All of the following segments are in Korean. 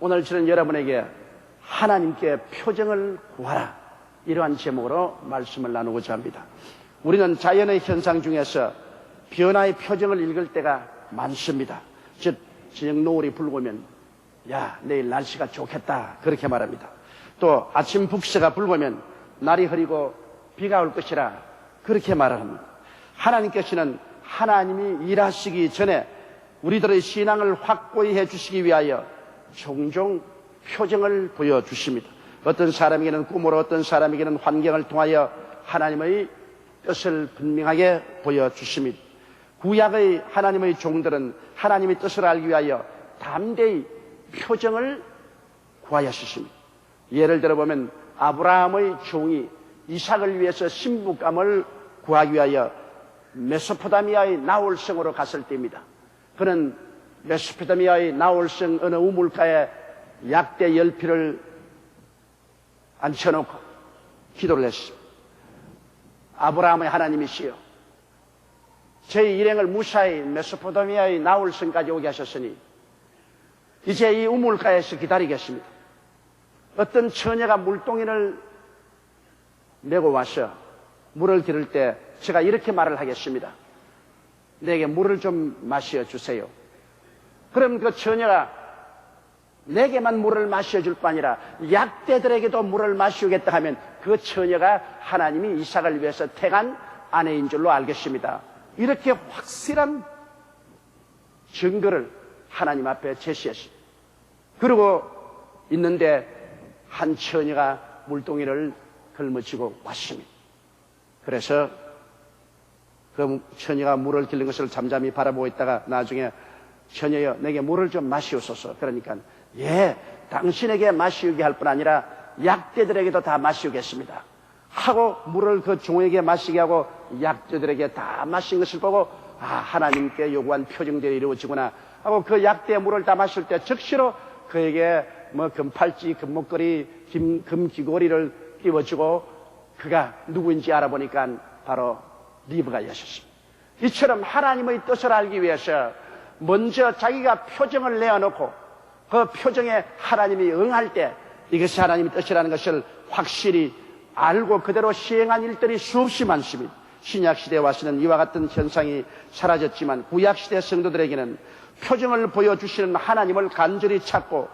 오늘 저는 여러분에게 하나님께 표정을 구하라, 이러한 제목으로 말씀을 나누고자 합니다. 우리는 자연의 현상 중에서 변화의 표정을 읽을 때가 많습니다. 즉, 저녁 노을이 불고면 야, 내일 날씨가 좋겠다, 그렇게 말합니다. 또 아침 북새가 불고면 날이 흐리고 비가 올 것이라, 그렇게 말합니다. 하나님께서는 하나님이 일하시기 전에 우리들의 신앙을 확고히 해주시기 위하여 종종 표정을 보여주십니다. 어떤 사람에게는 꿈으로, 어떤 사람에게는 환경을 통하여 하나님의 뜻을 분명하게 보여주십니다. 구약의 하나님의 종들은 하나님의 뜻을 알기 위하여 담대히 표정을 구하였습니다. 예를 들어보면 아브라함의 종이 이삭을 위해서 신부감을 구하기 위하여 메소포타미아의 나홀성으로 갔을 때입니다. 그는 메소포타미아의 나홀성 어느 우물가에 약대 10피를 앉혀놓고 기도를 했습니다. 아브라함의 하나님이시여, 저희 일행을 무사히 메소포타미아의 나홀성까지 오게 하셨으니 이제 이 우물가에서 기다리겠습니다. 어떤 처녀가 물동이를 메고 와서 물을 기를 때 제가 이렇게 말을 하겠습니다. 내게 물을 좀 마셔주세요. 그럼 그 처녀가 내게만 물을 마셔줄 뿐 아니라 약대들에게도 물을 마시우겠다 하면 그 처녀가 하나님이 이삭을 위해서 택한 아내인 줄로 알겠습니다. 이렇게 확실한 증거를 하나님 앞에 제시했습니다. 그러고 있는데 한 처녀가 물동이를 걸머쥐고 왔습니다. 그래서 그 처녀가 물을 길는 것을 잠잠히 바라보고 있다가 나중에 처녀여, 내게 물을 좀 마시옵소서. 그러니까 예, 당신에게 마시우게 할 뿐 아니라 약대들에게도 다 마시우겠습니다 하고 물을 그 종에게 마시게 하고 약대들에게 다 마신 것을 보고 아, 하나님께 요구한 표정들이 이루어지구나 하고 그 약대의 물을 다 마실 때 즉시로 그에게 뭐 금팔찌, 금목걸이, 금귀걸이를 끼워주고 그가 누구인지 알아보니까 바로 리브가였습니다. 이처럼 하나님의 뜻을 알기 위해서 먼저 자기가 표정을 내어놓고 그 표정에 하나님이 응할 때 이것이 하나님의 뜻이라는 것을 확실히 알고 그대로 시행한 일들이 수없이 많습니다. 신약시대에 와서는 이와 같은 현상이 사라졌지만 구약시대 성도들에게는 표정을 보여주시는 하나님을 간절히 찾고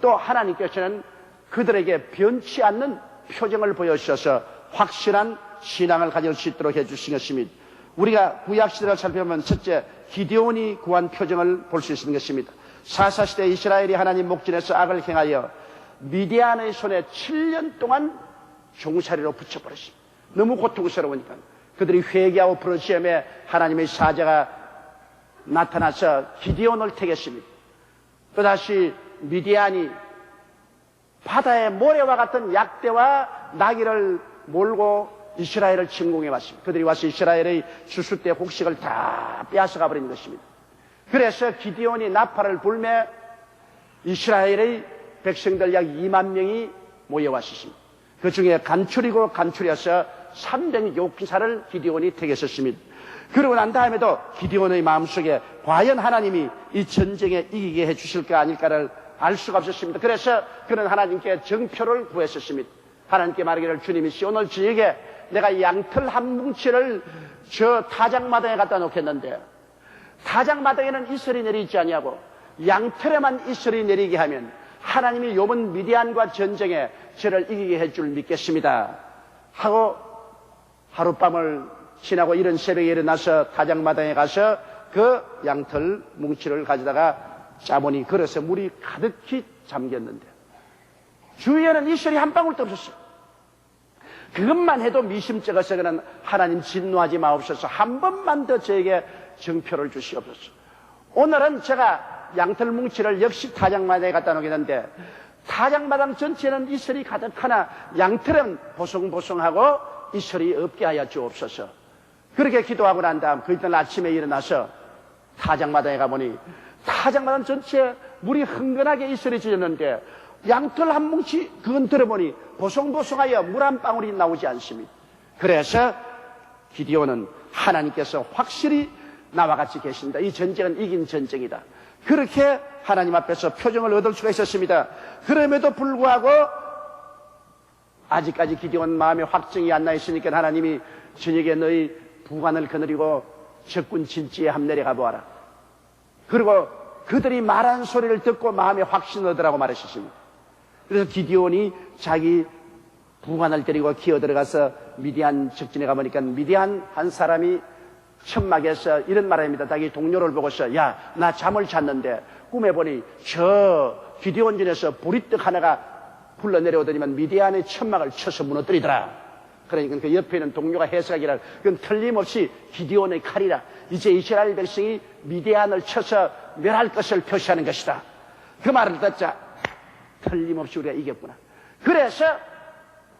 또 하나님께서는 그들에게 변치 않는 표정을 보여주셔서 확실한 신앙을 가질 수 있도록 해주신 것입니다. 우리가 구약시대를 살펴보면 첫째, 기드온이 구한 표정을 볼 수 있는 것입니다. 사사시대 이스라엘이 하나님 목전에서 악을 행하여 미디안의 손에 7년 동안 종살이로 붙여버렸습니다. 너무 고통스러우니까 그들이 회개하고 부르짖음에 하나님의 사자가 나타나서 기드온을 택했습니다. 또다시 미디안이 바다의 모래와 같은 약대와 나귀를 몰고 이스라엘을 침공해 왔습니다. 그들이 와서 이스라엘의 추수 때 곡식을 다 빼앗아가 버린 것입니다. 그래서 기드온이 나팔을 불매 이스라엘의 백성들 약 2만 명이 모여왔습니다. 그 중에 간추리고 간추려서 300요기사를 기드온이 택했었습니다. 그러고 난 다음에도 기드온의 마음속에 과연 하나님이 이 전쟁에 이기게 해주실까 아닐까를 알 수가 없었습니다. 그래서 그는 하나님께 정표를 구했었습니다. 하나님께 말하기를 주님이시 오늘 저에게 내가 양털 한 뭉치를 저 타작마당에 갖다 놓겠는데 타작마당에는 이슬이 내리지 아니하고 양털에만 이슬이 내리게 하면 하나님이 요번 미디안과 전쟁에 저를 이기게 할 줄 믿겠습니다 하고 하룻밤을 지나고 이른 새벽에 일어나서 타작마당에 가서 그 양털 뭉치를 가져다가 짜보니 그릇에 물이 가득히 잠겼는데 주위에는 이슬이 한 방울도 없었어요. 그것만 해도 미심쩍어서 그는 하나님 진노하지 마옵소서, 한 번만 더 저에게 정표를 주시옵소서. 오늘은 제가 양털 뭉치를 역시 타작마당에 갖다 놓겠는데 타작마당 전체는 이슬이 가득하나 양털은 보송보송하고 이슬이 없게 하여 주옵소서. 그렇게 기도하고 난 다음 그 이튿날 아침에 일어나서 타작마당에 가보니 타작마당 전체에 물이 흥건하게 이슬이 젖었는데 양털 한 뭉치 그건 들어보니 보송보송하여 물 한 방울이 나오지 않습니다. 그래서 기드온은 하나님께서 확실히 나와 같이 계신다, 이 전쟁은 이긴 전쟁이다, 그렇게 하나님 앞에서 표정을 얻을 수가 있었습니다. 그럼에도 불구하고 아직까지 기드온 마음에 확정이 안 나 있으니까 하나님이 저녁에 너희 부관을 거느리고 적군 진지에 함 내려가 보아라. 그리고 그들이 말한 소리를 듣고 마음에 확신을 얻으라고 말하셨습니다. 그래서 기드온이 자기 부관을 데리고 기어 들어가서 미디안 적진에 가보니까 미디안 한 사람이 천막에서 이런 말합니다. 자기 동료를 보고서 야, 나 잠을 잤는데 꿈에 보니 저 기드온전에서 보리떡 하나가 흘러내려오더니만 미디안의 천막을 쳐서 무너뜨리더라. 그러니까 그 옆에 있는 동료가 해석하기를 그건 틀림없이 기드온의 칼이라. 이제 이스라엘 백성이 미디안을 쳐서 멸할 것을 표시하는 것이다. 그 말을 듣자 틀림없이 우리가 이겼구나. 그래서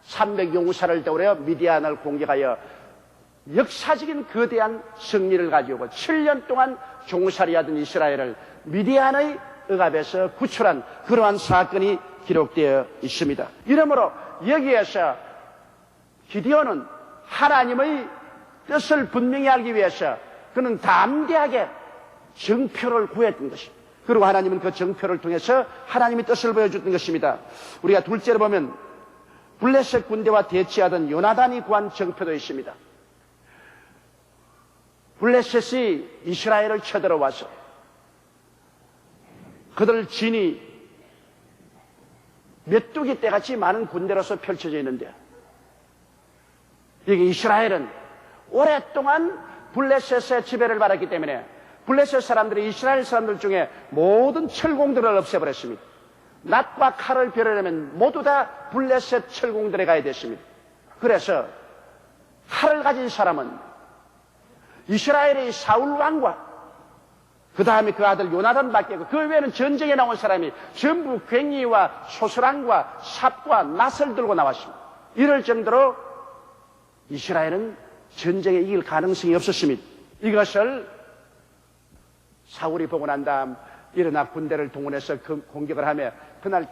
300용사를 떠오려 미디안을 공격하여 역사적인 거대한 승리를 가지고 7년 동안 종살이하던 이스라엘을 미디안의 억압에서 구출한 그러한 사건이 기록되어 있습니다. 이러므로 여기에서 기드온은 하나님의 뜻을 분명히 알기 위해서 그는 담대하게 정표를 구했던 것입니다. 그리고 하나님은 그 정표를 통해서 하나님의 뜻을 보여줬던 것입니다. 우리가 둘째로 보면 블레셋 군대와 대치하던 요나단이 구한 정표도 있습니다. 블레셋이 이스라엘을 쳐들어와서 그들 진이 메뚜기 떼같이 많은 군대로서 펼쳐져 있는데 여기 이스라엘은 오랫동안 블레셋의 지배를 받았기 때문에 블레셋 사람들이 이스라엘 사람들 중에 모든 철공들을 없애버렸습니다. 낫과 칼을 벼르려면 모두 다 블레셋 철공들에 가야 됐습니다. 그래서 칼을 가진 사람은 이스라엘의 사울 왕과 그 다음에 그 아들 요나단밖에 없고 그 외에는 전쟁에 나온 사람이 전부 괭이와 소스랑과 삽과 낫을 들고 나왔습니다. 이럴 정도로 이스라엘은 전쟁에 이길 가능성이 없었습니다. 이것을 사울이 보고 난 다음 일어나 군대를 동원해서 공격을 하며 그날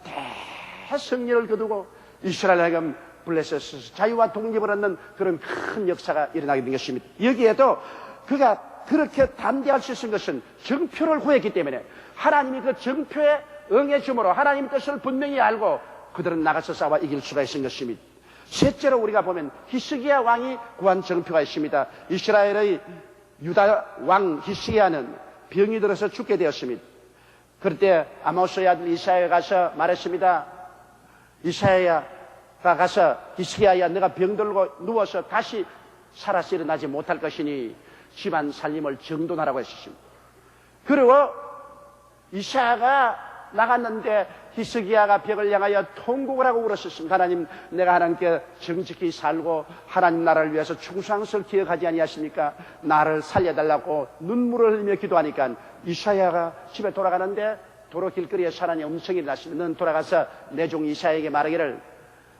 대승리를 거두고 이스라엘 하여금 블레셋에서 자유와 독립을 얻는 그런 큰 역사가 일어나게 된 것입니다. 여기에도 그가 그렇게 담대할 수 있는 것은 정표를 구했기 때문에 하나님이 그 정표에 응해줌으로 하나님의 뜻을 분명히 알고 그들은 나가서 싸워 이길 수가 있는 것입니다. 셋째로 우리가 보면 히스기야 왕이 구한 정표가 있습니다. 이스라엘의 유다 왕 히스기야는 병이 들어서 죽게 되었습니다. 그럴 때 아모스의 아들 이사야가 가서 말했습니다. 이사야가 가서 히스기야야 내가 병들고 누워서 다시 살아서 일어나지 못할 것이니 집안 살림을 정돈하라고 했습니다. 그리고 이사야가 나갔는데 히스기야가 벽을 향하여 통곡을 하고 울었습니다. 하나님, 내가 하나님께 정직히 살고 하나님 나라를 위해서 충성스를 기억하지 아니하십니까? 나를 살려달라고 눈물을 흘리며 기도하니까 이사야가 집에 돌아가는데 도로 길거리에 사람이 엄청 일어났습니다. 너는 돌아가서 내 종 이사야에게 말하기를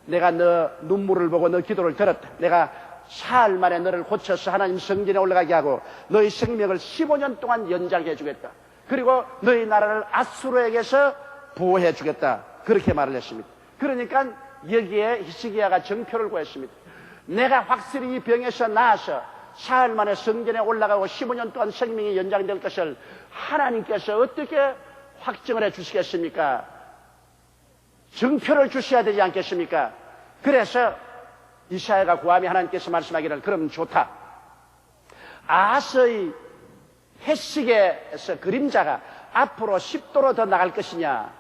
내가 너 눈물을 보고 너 기도를 들었다. 내가 사흘 만에 너를 고쳐서 하나님 성전에 올라가게 하고 너의 생명을 15년 동안 연장해 주겠다. 그리고 너희 나라를 아수르에게서 보호해 주겠다. 그렇게 말을 했습니다. 그러니까 여기에 히스기야가 정표를 구했습니다. 내가 확실히 이 병에서 나아서 사흘 만에 성전에 올라가고 15년 동안 생명이 연장될 것을 하나님께서 어떻게 확정을 해 주시겠습니까? 정표를 주셔야 되지 않겠습니까? 그래서 이사야가 구하며 하나님께서 말씀하기를 그럼 좋다. 아하스의 해식에서 그림자가 앞으로 10도로 더 나갈 것이냐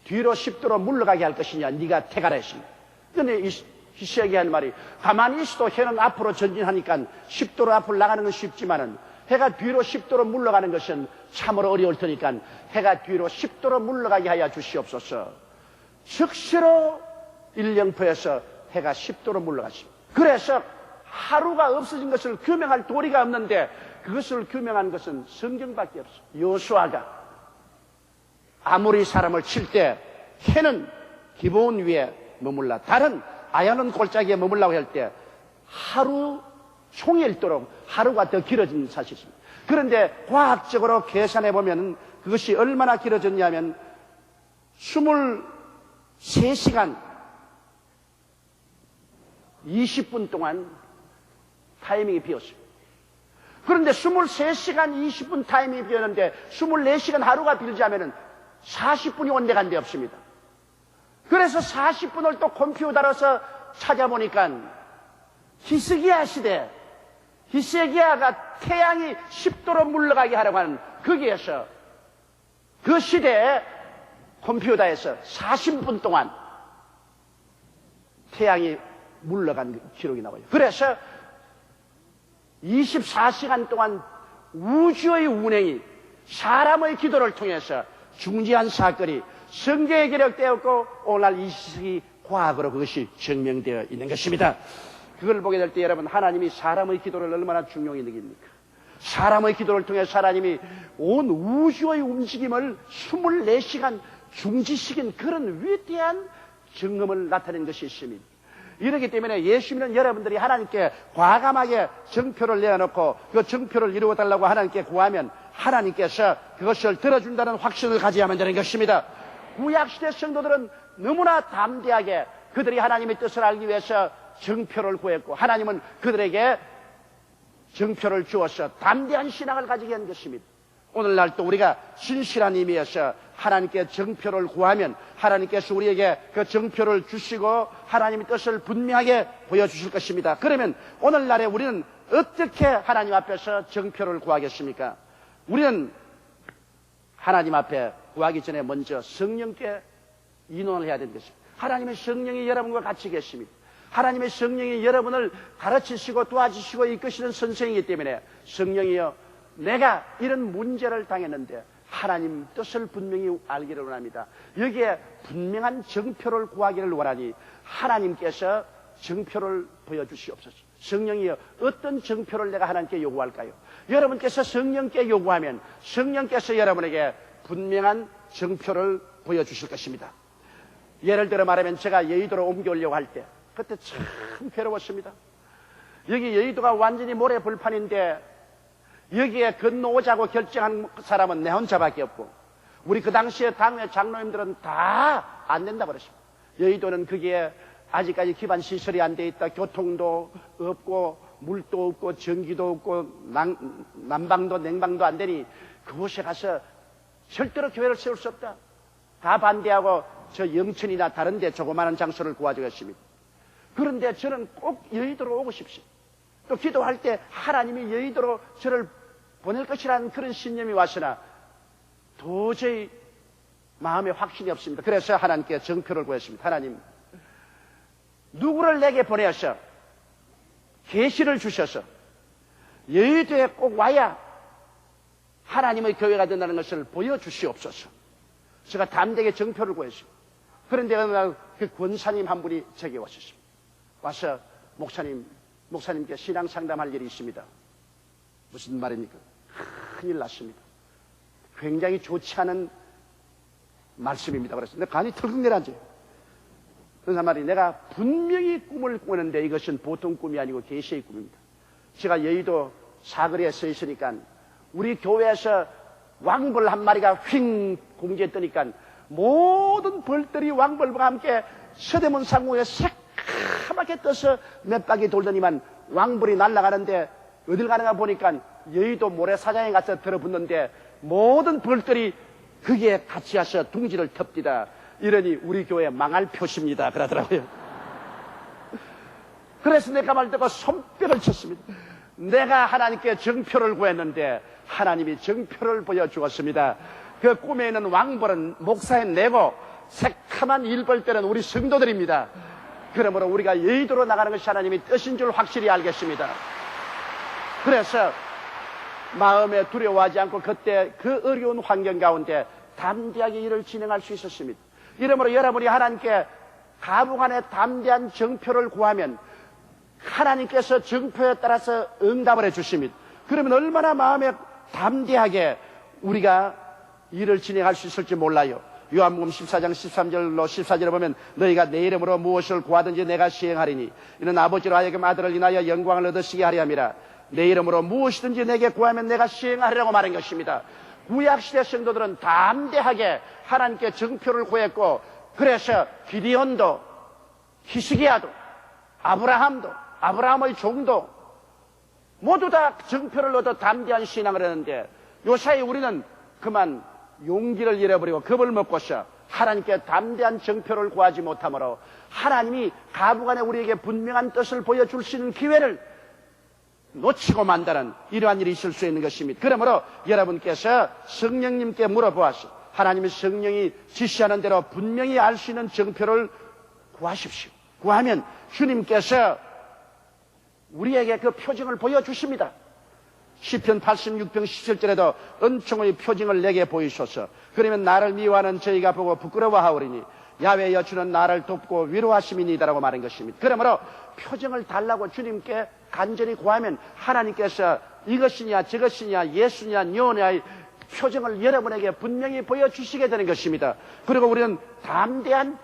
뒤로 10도로 물러가게 할 것이냐 네가 택하라 했습니다. 그런데 히스기야가 하는 말이 가만히 있어도 해는 앞으로 전진하니까 10도로 앞으로 나가는 건 쉽지만은 해가 뒤로 10도로 물러가는 것은 참으로 어려울 테니까 해가 뒤로 10도로 물러가게 하여 주시옵소서. 즉시로 일령포에서 해가 10도로 물러갔습니다. 그래서 하루가 없어진 것을 규명할 도리가 없는데 그것을 규명한 것은 성경밖에 없어. 여호수아가 아무리 사람을 칠 때 해는 기본 위에 머물라 다른 아야는 골짜기에 머물라고 할 때 하루 종일도록 하루가 더 길어진 사실입니다. 그런데 과학적으로 계산해 보면 그것이 얼마나 길어졌냐면 23시간 20분 동안 타이밍이 비었습니다. 그런데 23시간 20분 타임이 비었는데 24시간 하루가 빌자면은 40분이 온데간데 없습니다. 그래서 40분을 또 컴퓨터로서 찾아보니까 히스기야 시대, 히스기야가 태양이 10도로 물러가게 하려고 하는 거기에서 그 시대에 컴퓨터에서 40분 동안 태양이 물러간 기록이 나와요. 그래서 24시간 동안 우주의 운행이 사람의 기도를 통해서 중지한 사건이 성경에 기록되었고 오늘날 이 시기 과학으로 그것이 증명되어 있는 것입니다. 그걸 보게 될 때 여러분, 하나님이 사람의 기도를 얼마나 중요히 여깁니까? 사람의 기도를 통해서 하나님이 온 우주의 움직임을 24시간 중지시킨 그런 위대한 증거를 나타낸 것이 있습니다. 이렇기 때문에 예수 믿는 여러분들이 하나님께 과감하게 정표를 내어놓고 그 정표를 이루어달라고 하나님께 구하면 하나님께서 그것을 들어준다는 확신을 가져야 한다는 것입니다. 구약시대 성도들은 너무나 담대하게 그들이 하나님의 뜻을 알기 위해서 정표를 구했고 하나님은 그들에게 정표를 주어서 담대한 신앙을 가지게 한 것입니다. 오늘날 또 우리가 진실한 의미에서 하나님께 정표를 구하면 하나님께서 우리에게 그 정표를 주시고 하나님의 뜻을 분명하게 보여주실 것입니다. 그러면 오늘날에 우리는 어떻게 하나님 앞에서 정표를 구하겠습니까? 우리는 하나님 앞에 구하기 전에 먼저 성령께 인원을 해야 되는 것입니다. 하나님의 성령이 여러분과 같이 계십니다. 하나님의 성령이 여러분을 가르치시고 도와주시고 이끄시는 선생이기 때문에 성령이여, 내가 이런 문제를 당했는데 하나님 뜻을 분명히 알기를 원합니다. 여기에 분명한 정표를 구하기를 원하니 하나님께서 정표를 보여주시옵소서. 성령이여, 어떤 정표를 내가 하나님께 요구할까요? 여러분께서 성령께 요구하면 성령께서 여러분에게 분명한 정표를 보여주실 것입니다. 예를 들어 말하면 제가 여의도로 옮겨오려고 할 때 그때 참 괴로웠습니다. 여기 여의도가 완전히 모래불판인데 여기에 건너오자고 결정한 사람은 내 혼자밖에 없고 우리 그 당시에 당회 장로님들은 다 안 된다 그랬습니다. 여의도는 거기에 아직까지 기반 시설이 안 돼 있다. 교통도 없고 물도 없고 전기도 없고 난방도 냉방도 안 되니 그곳에 가서 절대로 교회를 세울 수 없다. 다 반대하고 저 영천이나 다른 데 조그마한 장소를 구하주었습니다. 그런데 저는 꼭 여의도로 오고 싶습니다. 또 기도할 때 하나님이 여의도로 저를 보낼 것이라는 그런 신념이 왔으나 도저히 마음에 확신이 없습니다. 그래서 하나님께 정표를 구했습니다. 하나님, 누구를 내게 보내서 계시를 주셔서 여의도에 꼭 와야 하나님의 교회가 된다는 것을 보여주시옵소서. 제가 담대하게 정표를 구했습니다. 그런데 어느 날 그 권사님 한 분이 제게 오셨습니다. 와서 목사님께 신앙 상담할 일이 있습니다. 무슨 말입니까? 큰일 났습니다. 굉장히 좋지 않은 말씀입니다. 그래서 내가 간이 털컥 내려앉아요. 그런 말이, 내가 분명히 꿈을 꾸는데 이것은 보통 꿈이 아니고 계시의 꿈입니다. 제가 여의도 사거리에 서 있으니까 우리 교회에서 왕벌 한 마리가 휙 공지에 뜨니까 모든 벌들이 왕벌과 함께 서대문 상공에 새까맣게 떠서 몇 바퀴 돌더니만 왕벌이 날아가는데 어딜 가는가 보니까 여의도 모래사장에 가서 들어붙는데 모든 벌들이 거기에 같이 와서 둥지를 텁디다. 이러니 우리 교회 망할 표시입니다. 그러더라고요. 그래서 내가 말 듣고 손뼉을 쳤습니다. 내가 하나님께 정표를 구했는데 하나님이 정표를 보여주었습니다. 그 꿈에 있는 왕벌은 목사에 내고 새카만 일벌들은 우리 성도들입니다. 그러므로 우리가 여의도로 나가는 것이 하나님의 뜻인 줄 확실히 알겠습니다. 그래서 마음에 두려워하지 않고 그때 그 어려운 환경 가운데 담대하게 일을 진행할 수 있었습니다. 이러므로 여러분이 하나님께 가부간에 담대한 정표를 구하면 하나님께서 정표에 따라서 응답을 해주십니다. 그러면 얼마나 마음에 담대하게 우리가 일을 진행할 수 있을지 몰라요. 요한복음 14장 13절로 14절에 보면 너희가 내 이름으로 무엇을 구하든지 내가 시행하리니 이는 아버지로 하여금 아들을 인하여 영광을 얻으시게 하려 함이라. 내 이름으로 무엇이든지 내게 구하면 내가 시행하리라고 말한 것입니다. 구약시대 성도들은 담대하게 하나님께 정표를 구했고 그래서 기디온도 히스기야도 아브라함의 종도 모두 다 정표를 얻어 담대한 신앙을 하는데 요사이 우리는 그만 용기를 잃어버리고 겁을 먹고서 하나님께 담대한 정표를 구하지 못하므로 하나님이 가부간에 우리에게 분명한 뜻을 보여줄 수 있는 기회를 놓치고 만다는 이러한 일이 있을 수 있는 것입니다. 그러므로 여러분께서 성령님께 물어보아서 하나님의 성령이 지시하는 대로 분명히 알 수 있는 정표를 구하십시오. 구하면 주님께서 우리에게 그 표징을 보여주십니다. 시편 86편 17절에도 은총의 표징을 내게 보이소서. 그러면 나를 미워하는 저희가 보고 부끄러워하오리니 야훼 여주는 나를 돕고 위로하심이니이다라고 말한 것입니다. 그러므로 표징을 달라고 주님께 간절히 구하면 하나님께서 이것이냐 저것이냐 예수냐 뇨냐의 표징을 여러분에게 분명히 보여주시게 되는 것입니다. 그리고 우리는 담대한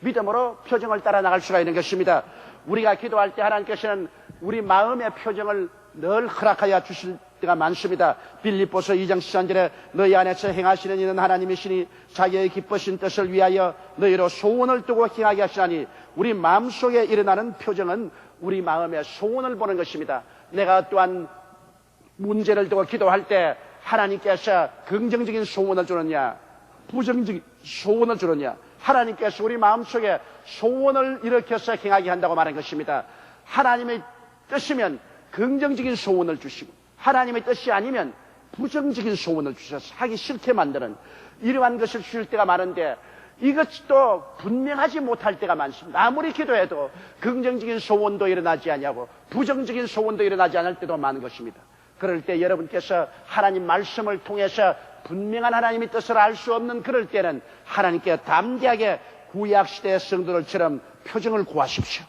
믿음으로 표징을 따라 나갈 수가 있는 것입니다. 우리가 기도할 때 하나님께서는 우리 마음의 표정을 늘 허락하여 주실 때가 많습니다. 빌립보서 2장 13절에 너희 안에서 행하시는 이는 하나님이시니 자기의 기쁘신 뜻을 위하여 너희로 소원을 두고 행하게 하시나니 우리 마음속에 일어나는 표정은 우리 마음의 소원을 보는 것입니다. 내가 또한 문제를 두고 기도할 때 하나님께서 긍정적인 소원을 주느냐 부정적인 소원을 주느냐 하나님께서 우리 마음속에 소원을 일으켜서 행하게 한다고 말한 것입니다. 하나님의 뜻이면 긍정적인 소원을 주시고 하나님의 뜻이 아니면 부정적인 소원을 주셔서 하기 싫게 만드는 이러한 것을 주실 때가 많은데 이것도 분명하지 못할 때가 많습니다. 아무리 기도해도 긍정적인 소원도 일어나지 않냐고 부정적인 소원도 일어나지 않을 때도 많은 것입니다. 그럴 때 여러분께서 하나님 말씀을 통해서 분명한 하나님의 뜻을 알 수 없는 그럴 때는 하나님께 담대하게 구약시대의 성도들처럼 표징을 구하십시오.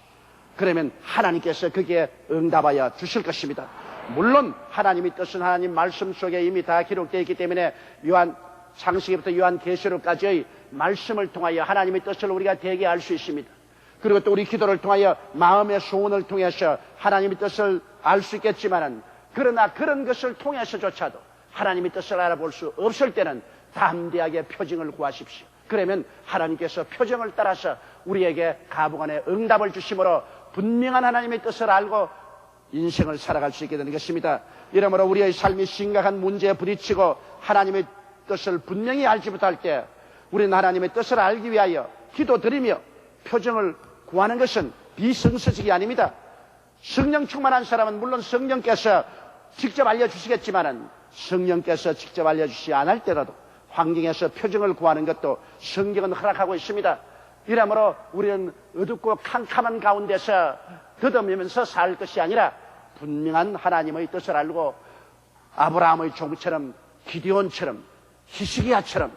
그러면 하나님께서 거기에 응답하여 주실 것입니다. 물론 하나님의 뜻은 하나님 말씀 속에 이미 다 기록되어 있기 때문에 요한 창세기부터 요한계시록까지의 말씀을 통하여 하나님의 뜻을 우리가 대개 알 수 있습니다. 그리고 또 우리 기도를 통하여 마음의 소원을 통해서 하나님의 뜻을 알 수 있겠지만은 그러나 그런 것을 통해서조차도 하나님의 뜻을 알아볼 수 없을 때는 담대하게 표징을 구하십시오. 그러면 하나님께서 표징을 따라서 우리에게 가부간에 응답을 주심으로 분명한 하나님의 뜻을 알고 인생을 살아갈 수 있게 되는 것입니다. 이러므로 우리의 삶이 심각한 문제에 부딪히고 하나님의 뜻을 분명히 알지 못할 때 우리는 하나님의 뜻을 알기 위하여 기도드리며 표징을 구하는 것은 비성서적이 아닙니다. 성령 충만한 사람은 물론 성령께서 직접 알려주시겠지만은 성령께서 직접 알려주시지 않을 때라도 환경에서 표징을 구하는 것도 성경은 허락하고 있습니다. 이러므로 우리는 어둡고 캄캄한 가운데서 더듬으면서 살 것이 아니라 분명한 하나님의 뜻을 알고 아브라함의 종처럼 기드온처럼 히스기야처럼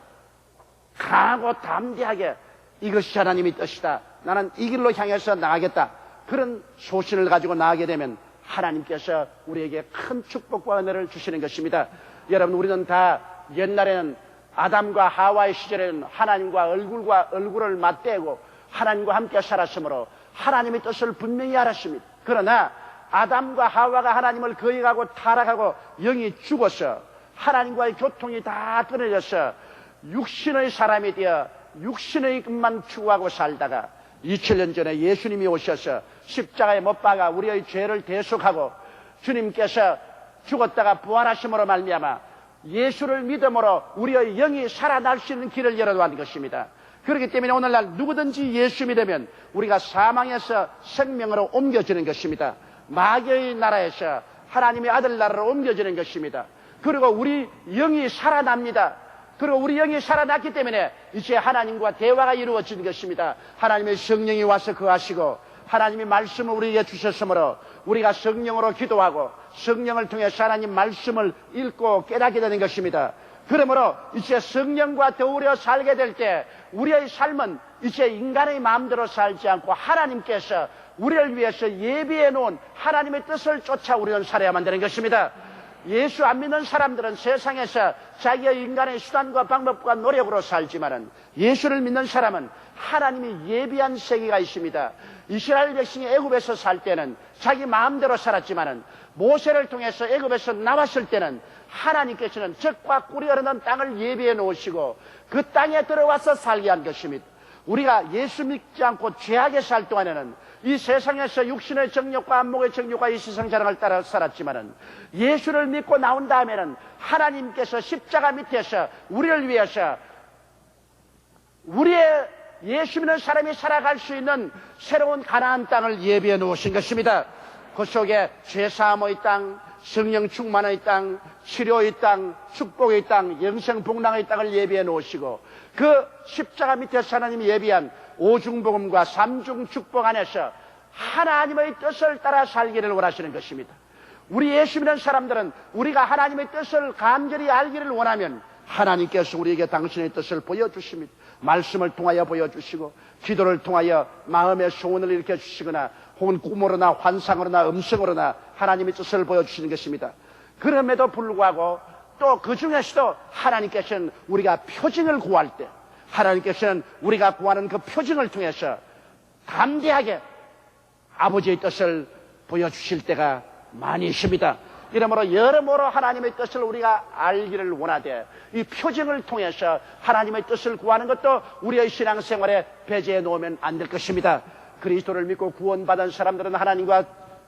강하고 담대하게 이것이 하나님의 뜻이다. 나는 이 길로 향해서 나가겠다. 그런 소신을 가지고 나가게 되면 하나님께서 우리에게 큰 축복과 은혜를 주시는 것입니다. 여러분 우리는 다 옛날에는 아담과 하와의 시절에는 하나님과 얼굴을 맞대고 하나님과 함께 살았으므로 하나님의 뜻을 분명히 알았습니다. 그러나 아담과 하와가 하나님을 거역하고 타락하고 영이 죽어서 하나님과의 교통이 다 끊어져서 육신의 사람이 되어 육신의 것만 추구하고 살다가 2000년 전에 예수님이 오셔서 십자가에 못 박아 우리의 죄를 대속하고 주님께서 죽었다가 부활하심으로 말미암아 예수를 믿음으로 우리의 영이 살아날 수 있는 길을 열어놓은 것입니다. 그렇기 때문에 오늘날 누구든지 예수 믿으면 우리가 사망에서 생명으로 옮겨지는 것입니다. 마귀의 나라에서 하나님의 아들 나라로 옮겨지는 것입니다. 그리고 우리 영이 살아납니다. 그리고 우리 영이 살아났기 때문에 이제 하나님과 대화가 이루어지는 것입니다. 하나님의 성령이 와서 거하시고 하나님의 말씀을 우리에게 주셨으므로 우리가 성령으로 기도하고 성령을 통해서 하나님 말씀을 읽고 깨닫게 되는 것입니다. 그러므로 이제 성령과 더불어 살게 될 때 우리의 삶은 이제 인간의 마음대로 살지 않고 하나님께서 우리를 위해서 예비해 놓은 하나님의 뜻을 쫓아 우리는 살아야만 되는 것입니다. 예수 안 믿는 사람들은 세상에서 자기의 인간의 수단과 방법과 노력으로 살지만은 예수를 믿는 사람은 하나님이 예비한 세계가 있습니다. 이스라엘 백성이 애굽에서 살 때는 자기 마음대로 살았지만은 모세를 통해서 애굽에서 나왔을 때는 하나님께서는 젖과 꿀이 흐르는 땅을 예비해 놓으시고 그 땅에 들어와서 살게 한 것입니다. 우리가 예수 믿지 않고 죄악에 살 동안에는 이 세상에서 육신의 정욕과 안목의 정욕과 이 세상 자랑을 따라 살았지만은 예수를 믿고 나온 다음에는 하나님께서 십자가 밑에서 우리를 위해서 우리의 예수 믿는 사람이 살아갈 수 있는 새로운 가나안 땅을 예비해 놓으신 것입니다. 그 속에 죄사함의 땅, 성령 충만의 땅, 치료의 땅, 축복의 땅, 영생복락의 땅을 예비해 놓으시고 그 십자가 밑에서 하나님이 예비한 오중복음과 삼중축복 안에서 하나님의 뜻을 따라 살기를 원하시는 것입니다. 우리 예수 믿는 사람들은 우리가 하나님의 뜻을 간절히 알기를 원하면 하나님께서 우리에게 당신의 뜻을 보여주십니다. 말씀을 통하여 보여주시고 기도를 통하여 마음의 소원을 일으켜 주시거나 혹은 꿈으로나 환상으로나 음성으로나 하나님의 뜻을 보여주시는 것입니다. 그럼에도 불구하고 또 그 중에서도 하나님께서는 우리가 표징을 구할 때 하나님께서는 우리가 구하는 그 표징을 통해서 담대하게 아버지의 뜻을 보여주실 때가 많이 있습니다. 이러므로 여러모로 하나님의 뜻을 우리가 알기를 원하되 이 표징을 통해서 하나님의 뜻을 구하는 것도 우리의 신앙생활에 배제해 놓으면 안 될 것입니다. 그리스도를 믿고 구원받은 사람들은 하나님과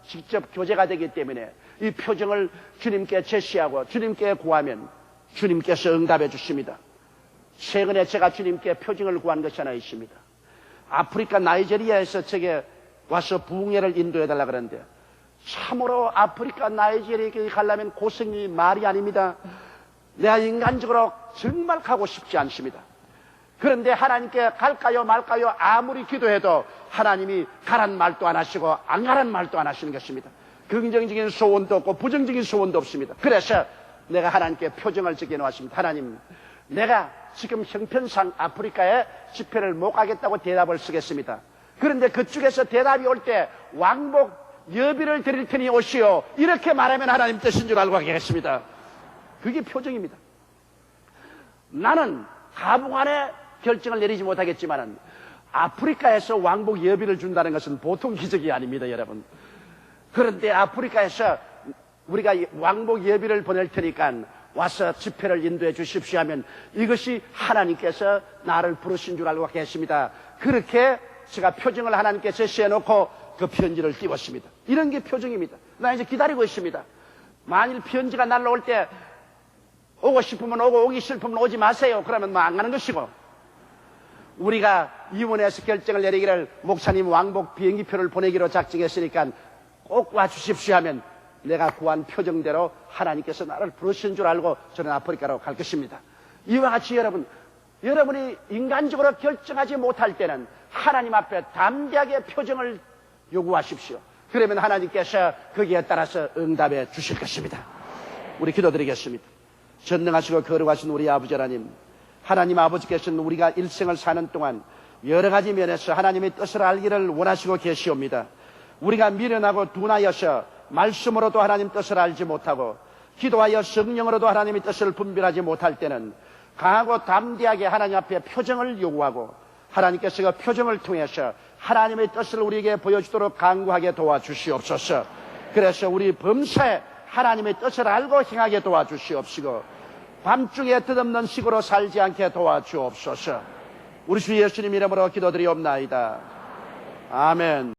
직접 교제가 되기 때문에 이 표징을 주님께 제시하고 주님께 구하면 주님께서 응답해 주십니다. 최근에 제가 주님께 표징을 구한 것이 하나 있습니다. 아프리카 나이지리아에서 제게 와서 부흥회를 인도해 달라 그러는데 참으로 아프리카 나이지리아에 가려면 고생이 말이 아닙니다. 내가 인간적으로 정말 가고 싶지 않습니다. 그런데 하나님께 갈까요 말까요 아무리 기도해도 하나님이 가란 말도 안 하시고 안 가란 말도 안 하시는 것입니다. 긍정적인 소원도 없고 부정적인 소원도 없습니다. 그래서 내가 하나님께 표정을 적여 놓았습니다. 하나님, 내가 지금 형편상 아프리카에 집회를 못 가겠다고 대답을 쓰겠습니다. 그런데 그쪽에서 대답이 올 때 왕복 여비를 드릴 테니 오시오, 이렇게 말하면 하나님 뜻인 줄 알고 가겠습니다. 그게 표정입니다. 나는 가봉 안에 결정을 내리지 못하겠지만은 아프리카에서 왕복 여비를 준다는 것은 보통 기적이 아닙니다, 여러분. 그런데 아프리카에서 우리가 왕복 여비를 보낼 테니까 와서 집회를 인도해 주십시오 하면 이것이 하나님께서 나를 부르신 줄 알고 계십니다. 그렇게 제가 표정을 하나님께 제시해 놓고 그 편지를 띄웠습니다. 이런 게 표정입니다. 나 이제 기다리고 있습니다. 만일 편지가 날라올 때 오고 싶으면 오고 오기 싫으면 오지 마세요. 그러면 뭐 안 가는 것이고, 우리가 위원회에서 결정을 내리기를 목사님 왕복 비행기표를 보내기로 작정했으니까 꼭 와주십시오 하면 내가 구한 표정대로 하나님께서 나를 부르신 줄 알고 저는 아프리카로 갈 것입니다. 이와 같이 여러분이 인간적으로 결정하지 못할 때는 하나님 앞에 담대하게 표정을 요구하십시오. 그러면 하나님께서 거기에 따라서 응답해 주실 것입니다. 우리 기도드리겠습니다. 전능하시고 거룩하신 우리 아버지 하나님, 하나님 아버지께서는 우리가 일생을 사는 동안 여러 가지 면에서 하나님의 뜻을 알기를 원하시고 계시옵니다. 우리가 미련하고 둔하여서 말씀으로도 하나님 뜻을 알지 못하고 기도하여 성령으로도 하나님의 뜻을 분별하지 못할 때는 강하고 담대하게 하나님 앞에 표정을 요구하고 하나님께서 그 표정을 통해서 하나님의 뜻을 우리에게 보여주도록 간구하게 도와주시옵소서. 그래서 우리 범사에 하나님의 뜻을 알고 행하게 도와주시옵시고 밤중에 뜻없는 식으로 살지 않게 도와주옵소서. 우리 주 예수님 이름으로 기도드리옵나이다. 아멘.